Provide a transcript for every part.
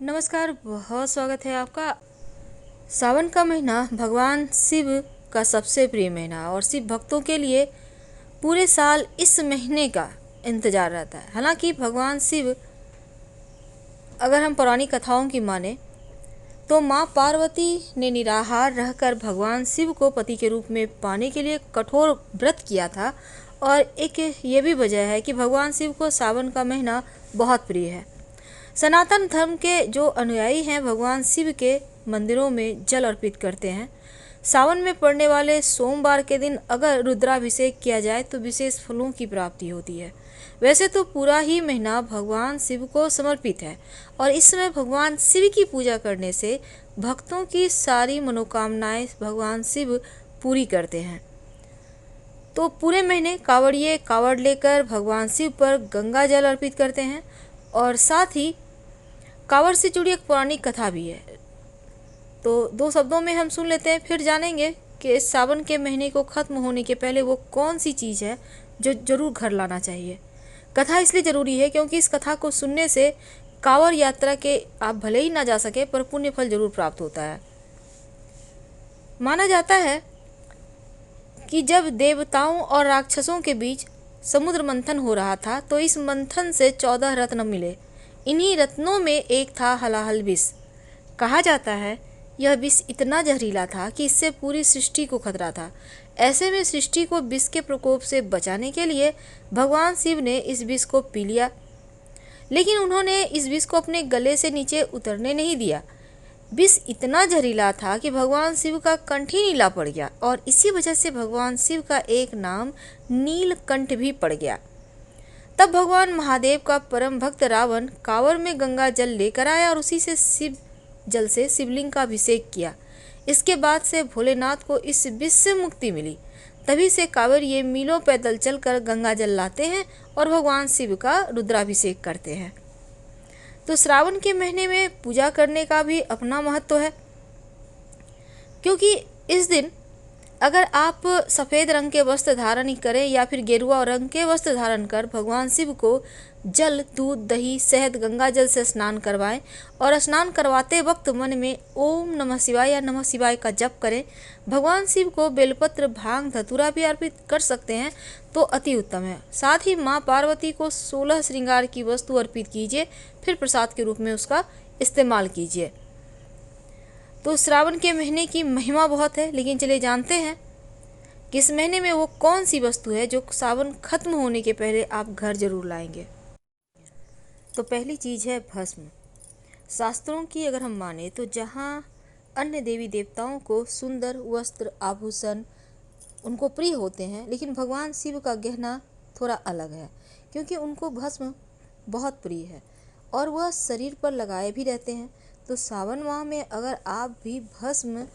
नमस्कार, बहुत स्वागत है आपका। सावन का महीना भगवान शिव का सबसे प्रिय महीना और शिव भक्तों के लिए पूरे साल इस महीने का इंतजार रहता है। हालांकि भगवान शिव, अगर हम पौराणिक कथाओं की माने तो माँ पार्वती ने निराहार रहकर भगवान शिव को पति के रूप में पाने के लिए कठोर व्रत किया था। और एक ये भी वजह है कि भगवान शिव को सावन का महीना बहुत प्रिय है। सनातन धर्म के जो अनुयायी हैं भगवान शिव के मंदिरों में जल अर्पित करते हैं। सावन में पड़ने वाले सोमवार के दिन अगर रुद्राभिषेक किया जाए तो विशेष फलों की प्राप्ति होती है। वैसे तो पूरा ही महीना भगवान शिव को समर्पित है और इस समय भगवान शिव की पूजा करने से भक्तों की सारी मनोकामनाएं भगवान शिव पूरी करते हैं। तो पूरे महीने कांवड़िए कांवड़ लेकर भगवान शिव पर गंगा जल अर्पित करते हैं और साथ ही कांवड़ से जुड़ी एक पौराणिक कथा भी है। तो दो शब्दों में हम सुन लेते हैं, फिर जानेंगे कि इस सावन के महीने को ख़त्म होने के पहले वो कौन सी चीज़ है जो जरूर घर लाना चाहिए। कथा इसलिए ज़रूरी है क्योंकि इस कथा को सुनने से कांवड़ यात्रा के आप भले ही ना जा सके पर पुण्य फल जरूर प्राप्त होता है। माना जाता है कि जब देवताओं और राक्षसों के बीच समुद्र मंथन हो रहा था तो इस मंथन से 14 रत्न मिले। इन्हीं रत्नों में एक था हलाहल विष। कहा जाता है यह विष इतना जहरीला था कि इससे पूरी सृष्टि को खतरा था। ऐसे में सृष्टि को विष के प्रकोप से बचाने के लिए भगवान शिव ने इस विष को पी लिया, लेकिन उन्होंने इस विष को अपने गले से नीचे उतरने नहीं दिया। विष इतना जहरीला था कि भगवान शिव का कंठ ही नीला पड़ गया और इसी वजह से भगवान शिव का एक नाम नीलकंठ भी पड़ गया। तब भगवान महादेव का परम भक्त रावण कांवड़ में गंगा जल लेकर आया और उसी से शिव जल से शिवलिंग का अभिषेक किया। इसके बाद से भोलेनाथ को इस विष से मुक्ति मिली। तभी से कांवड़िए मीलों पैदल चलकर गंगा जल लाते हैं और भगवान शिव का रुद्राभिषेक करते हैं। तो श्रावण के महीने में पूजा करने का भी अपना महत्व है, क्योंकि इस दिन अगर आप सफ़ेद रंग के वस्त्र धारण करें या फिर गेरुआ रंग के वस्त्र धारण कर भगवान शिव को जल, दूध, दही, शहद, गंगा जल से स्नान करवाएं और स्नान करवाते वक्त मन में ओम नमः शिवाय या नमः शिवाय का जप करें। भगवान शिव को बेलपत्र, भांग, धतूरा भी अर्पित कर सकते हैं तो अति उत्तम है। साथ ही माँ पार्वती को 16 श्रृंगार की वस्तु अर्पित कीजिए, फिर प्रसाद के रूप में उसका इस्तेमाल कीजिए। तो श्रावण के महीने की महिमा बहुत है, लेकिन चलिए जानते हैं कि इस महीने में वो कौन सी वस्तु है जो सावन खत्म होने के पहले आप घर जरूर लाएंगे। तो पहली चीज़ है भस्म। शास्त्रों की अगर हम माने तो जहाँ अन्य देवी देवताओं को सुंदर वस्त्र, आभूषण उनको प्रिय होते हैं, लेकिन भगवान शिव का गहना थोड़ा अलग है, क्योंकि उनको भस्म बहुत प्रिय है और वह शरीर पर लगाए भी रहते हैं। तो सावन माह में अगर आप भी भस्म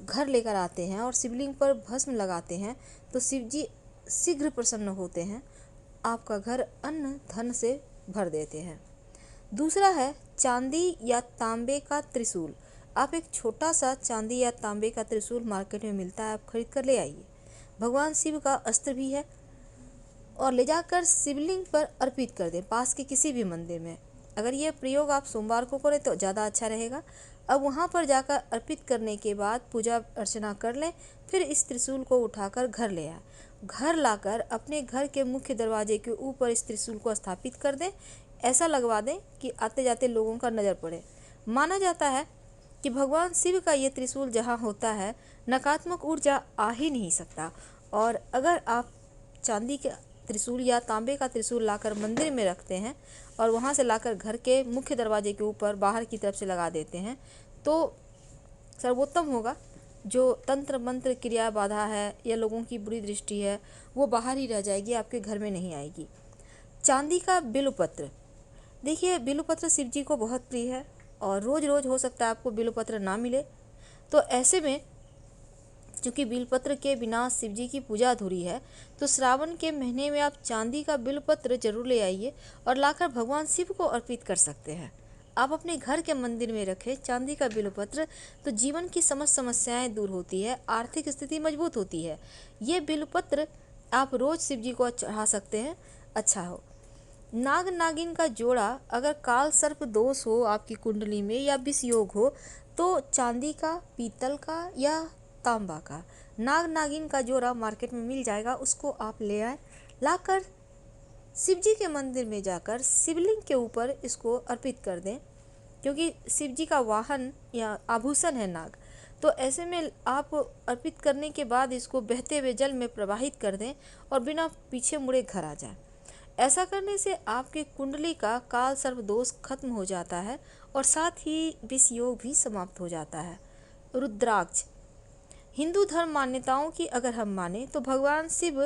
घर लेकर आते हैं और शिवलिंग पर भस्म लगाते हैं तो शिव जी शीघ्र प्रसन्न होते हैं, आपका घर अन्न धन से भर देते हैं। दूसरा है चांदी या तांबे का त्रिशूल। आप एक छोटा सा चांदी या तांबे का त्रिशूल मार्केट में मिलता है, आप खरीद कर ले आइए। भगवान शिव का अस्त्र भी है और ले जाकर शिवलिंग पर अर्पित कर दें पास के किसी भी मंदिर में। अगर यह प्रयोग आप सोमवार को करें तो ज़्यादा अच्छा रहेगा। अब वहाँ पर जाकर अर्पित करने के बाद पूजा अर्चना कर लें, फिर इस त्रिशूल को उठाकर घर ले आए। घर लाकर अपने घर के मुख्य दरवाजे के ऊपर इस त्रिशूल को स्थापित कर दें। ऐसा लगवा दें कि आते जाते लोगों का नज़र पड़े। माना जाता है कि भगवान शिव का ये त्रिशूल जहाँ होता है नकारात्मक ऊर्जा आ ही नहीं सकता। और अगर आप चांदी के त्रिशूल या तांबे का त्रिशूल लाकर मंदिर में रखते हैं और वहाँ से लाकर घर के मुख्य दरवाजे के ऊपर बाहर की तरफ से लगा देते हैं तो सर्वोत्तम होगा। जो तंत्र मंत्र क्रिया बाधा है या लोगों की बुरी दृष्टि है वो बाहर ही रह जाएगी, आपके घर में नहीं आएगी। चांदी का बिल्वपत्र। देखिए, बिल्वपत्र शिव जी को बहुत प्रिय है और रोज़ रोज़ हो सकता है आपको बिल्वपत्र ना मिले। तो ऐसे में चूँकि बिल्वपत्र के बिना शिव जी की पूजा अधूरी है, तो श्रावण के महीने में आप चांदी का बिल्वपत्र जरूर ले आइए और लाकर भगवान शिव को अर्पित कर सकते हैं। आप अपने घर के मंदिर में रखें चांदी का बिल्वपत्र, तो जीवन की समस्त समस्याएं दूर होती है, आर्थिक स्थिति मजबूत होती है। ये बिल्वपत्र आप रोज़ शिव जी को चढ़ा सकते हैं, अच्छा हो। नाग नागिन का जोड़ा अगर काल सर्प दोष हो आपकी कुंडली में या विष योग हो तो चांदी का, पीतल का या तांबा का नाग नागिन का जोड़ा मार्केट में मिल जाएगा। उसको आप ले आए, लाकर शिव जी के मंदिर में जाकर शिवलिंग के ऊपर इसको अर्पित कर दें, क्योंकि शिव जी का वाहन या आभूषण है नाग। तो ऐसे में आप अर्पित करने के बाद इसको बहते हुए जल में प्रवाहित कर दें और बिना पीछे मुड़े घर आ जाए। ऐसा करने से आपके कुंडली का काल सर्प दोष खत्म हो जाता है और साथ ही विष योग भी समाप्त हो जाता है। रुद्राक्ष, हिंदू धर्म मान्यताओं की अगर हम माने तो भगवान शिव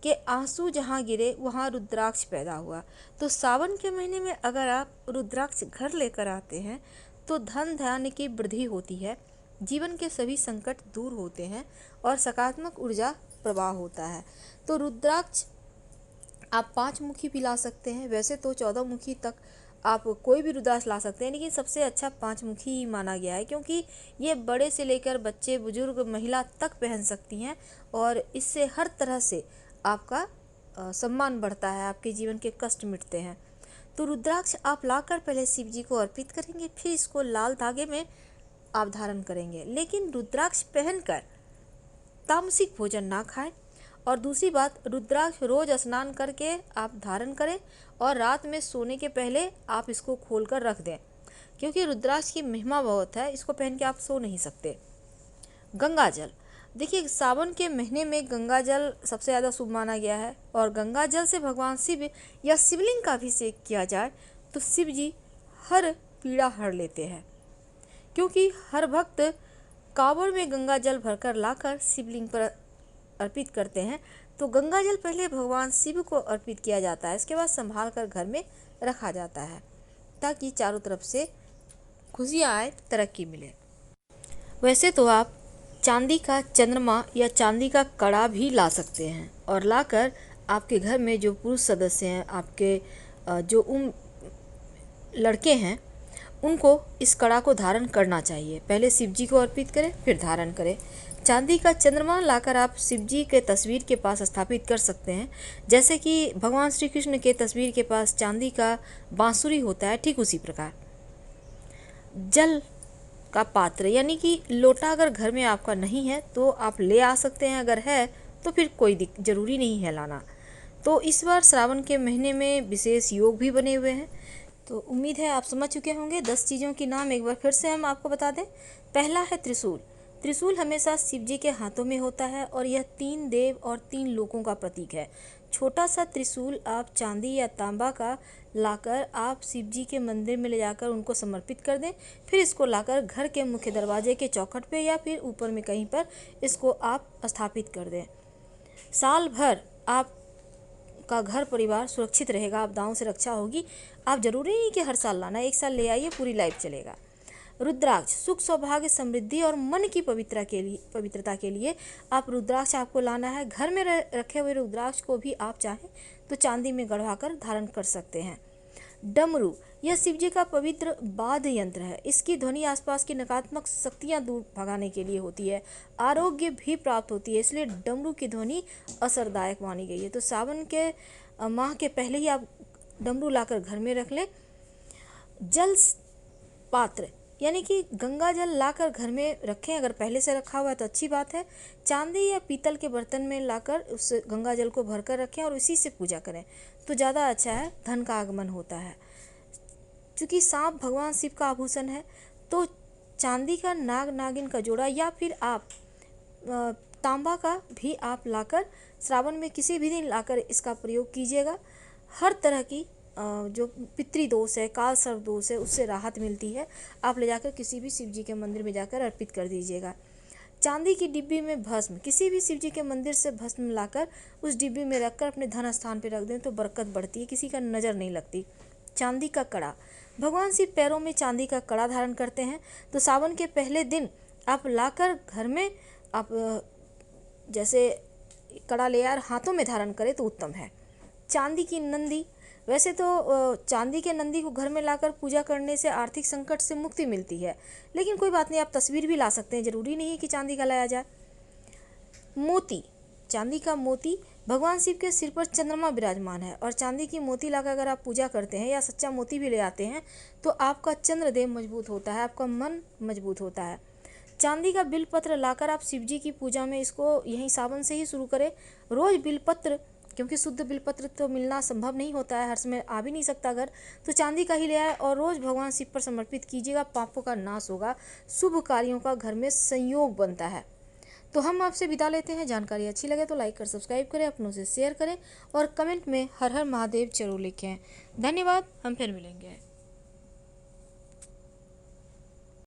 के आंसू जहाँ गिरे वहाँ रुद्राक्ष पैदा हुआ। तो सावन के महीने में अगर आप रुद्राक्ष घर लेकर आते हैं तो धन धान्य की वृद्धि होती है, जीवन के सभी संकट दूर होते हैं और सकारात्मक ऊर्जा प्रवाह होता है। तो रुद्राक्ष आप 5 मुखी भी ला सकते हैं, वैसे तो 14 मुखी तक आप कोई भी रुद्राक्ष ला सकते हैं, लेकिन सबसे अच्छा 5 मुखी ही माना गया है, क्योंकि ये बड़े से लेकर बच्चे, बुजुर्ग, महिला तक पहन सकती हैं और इससे हर तरह से आपका सम्मान बढ़ता है, आपके जीवन के कष्ट मिटते हैं। तो रुद्राक्ष आप लाकर पहले शिव जी को अर्पित करेंगे, फिर इसको लाल धागे में आप धारण करेंगे, लेकिन रुद्राक्ष पहनकर तामसिक भोजन ना खाएं। और दूसरी बात, रुद्राक्ष रोज स्नान करके आप धारण करें और रात में सोने के पहले आप इसको खोलकर रख दें, क्योंकि रुद्राक्ष की महिमा बहुत है, इसको पहन के आप सो नहीं सकते। गंगा जल, देखिए सावन के महीने में गंगा जल सबसे ज़्यादा शुभ माना गया है और गंगा जल से भगवान शिव या शिवलिंग का अभिषेक किया जाए तो शिव जी हर पीड़ा हर लेते हैं, क्योंकि हर भक्त कांवड़ में गंगा जल भरकर लाकर शिवलिंग पर अर्पित करते हैं। तो गंगा जल पहले भगवान शिव को अर्पित किया जाता है, इसके बाद संभाल कर घर में रखा जाता है ताकि चारों तरफ से खुशियाँ आए, तरक्की मिले। वैसे तो आप चांदी का चंद्रमा या चांदी का कड़ा भी ला सकते हैं और लाकर आपके घर में जो पुरुष सदस्य हैं, आपके जो लड़के हैं, उनको इस कड़ा को धारण करना चाहिए। पहले शिव जी को अर्पित करें फिर धारण करें। चांदी का चंद्रमा लाकर आप शिव जी के तस्वीर के पास स्थापित कर सकते हैं, जैसे कि भगवान श्री कृष्ण के तस्वीर के पास चांदी का बांसुरी होता है, ठीक उसी प्रकार। जल का पात्र यानी कि लोटा अगर घर में आपका नहीं है तो आप ले आ सकते हैं, अगर है तो फिर कोई ज़रूरी नहीं है लाना। तो इस बार श्रावण के महीने में विशेष योग भी बने हुए हैं। तो उम्मीद है आप समझ चुके होंगे। 10 चीज़ों के नाम एक बार फिर से हम आपको बता दें। पहला है त्रिशूल। त्रिशूल हमेशा शिव जी के हाथों में होता है और यह 3 देव और 3 लोकों का प्रतीक है। छोटा सा त्रिशूल आप चांदी या तांबा का लाकर आप शिव जी के मंदिर में ले जाकर उनको समर्पित कर दें, फिर इसको लाकर घर के मुख्य दरवाजे के चौखट पे या फिर ऊपर में कहीं पर इसको आप स्थापित कर दें। साल भर आपका घर परिवार सुरक्षित रहेगा, आपदाओं से रक्षा होगी। आप जरूरी नहीं कि हर साल लाना, एक साल ले आइए, पूरी लाइफ चलेगा। रुद्राक्ष सुख, सौभाग्य, समृद्धि और मन की पवित्रता के लिए आप रुद्राक्ष आपको लाना है। घर में रखे हुए रुद्राक्ष को भी आप चाहें तो चांदी में गढ़वाकर धारण कर सकते हैं। डमरू, यह शिव जी का पवित्र वाद्य यंत्र है। इसकी ध्वनि आसपास की नकारात्मक शक्तियां दूर भगाने के लिए होती है, आरोग्य भी प्राप्त होती है, इसलिए डमरू की ध्वनि असरदायक मानी गई है। तो सावन के माह के पहले ही आप डमरू लाकर घर में रख लें। जल पात्र यानी कि गंगा जल लाकर घर में रखें, अगर पहले से रखा हुआ है तो अच्छी बात है। चांदी या पीतल के बर्तन में लाकर उस गंगा जल को भरकर रखें और उसी से पूजा करें तो ज़्यादा अच्छा है, धन का आगमन होता है। चूँकि सांप भगवान शिव का आभूषण है तो चांदी का नाग नागिन का जोड़ा या फिर आप तांबा का भी आप लाकर श्रावण में किसी भी दिन लाकर इसका प्रयोग कीजिएगा। हर तरह की जो पितृदोष है, काल सर्प दोष है, उससे राहत मिलती है। आप ले जाकर किसी भी शिव जी के मंदिर में जाकर अर्पित कर दीजिएगा। चांदी की डिब्बी में भस्म, किसी भी शिव जी के मंदिर से भस्म लाकर उस डिब्बी में रखकर अपने धन स्थान पर रख दें तो बरकत बढ़ती है, किसी का नज़र नहीं लगती। चांदी का कड़ा, भगवान शिव पैरों में चांदी का कड़ा धारण करते हैं, तो सावन के पहले दिन आप लाकर घर में आप जैसे कड़ा ले आकर हाथों में धारण करें तो उत्तम है। चांदी की नंदी, वैसे तो चांदी के नंदी को घर में लाकर पूजा करने से आर्थिक संकट से मुक्ति मिलती है, लेकिन कोई बात नहीं, आप तस्वीर भी ला सकते हैं, ज़रूरी नहीं है कि चांदी का लाया जाए। मोती, चांदी का मोती भगवान शिव के सिर पर चंद्रमा विराजमान है और चांदी की मोती लाकर अगर आप पूजा करते हैं या सच्चा मोती भी ले आते हैं तो आपका चंद्रदेव मजबूत होता है, आपका मन मजबूत होता है। चांदी का बिलपत्र लाकर आप शिव जी की पूजा में इसको यहीं सावन से ही शुरू करें। रोज बिलपत्र, क्योंकि शुद्ध बिलपत्र तो मिलना संभव नहीं होता है, हर समय आ भी नहीं सकता घर, तो चांदी का ही ले आए और रोज भगवान शिव पर समर्पित कीजिएगा। पापों का नाश होगा, शुभ कार्यों का घर में संयोग बनता है। तो हम आपसे विदा लेते हैं। जानकारी अच्छी लगे तो लाइक कर सब्सक्राइब करें, अपनों से शेयर करें और कमेंट में हर हर महादेव जरूर लिखें। धन्यवाद, हम फिर मिलेंगे।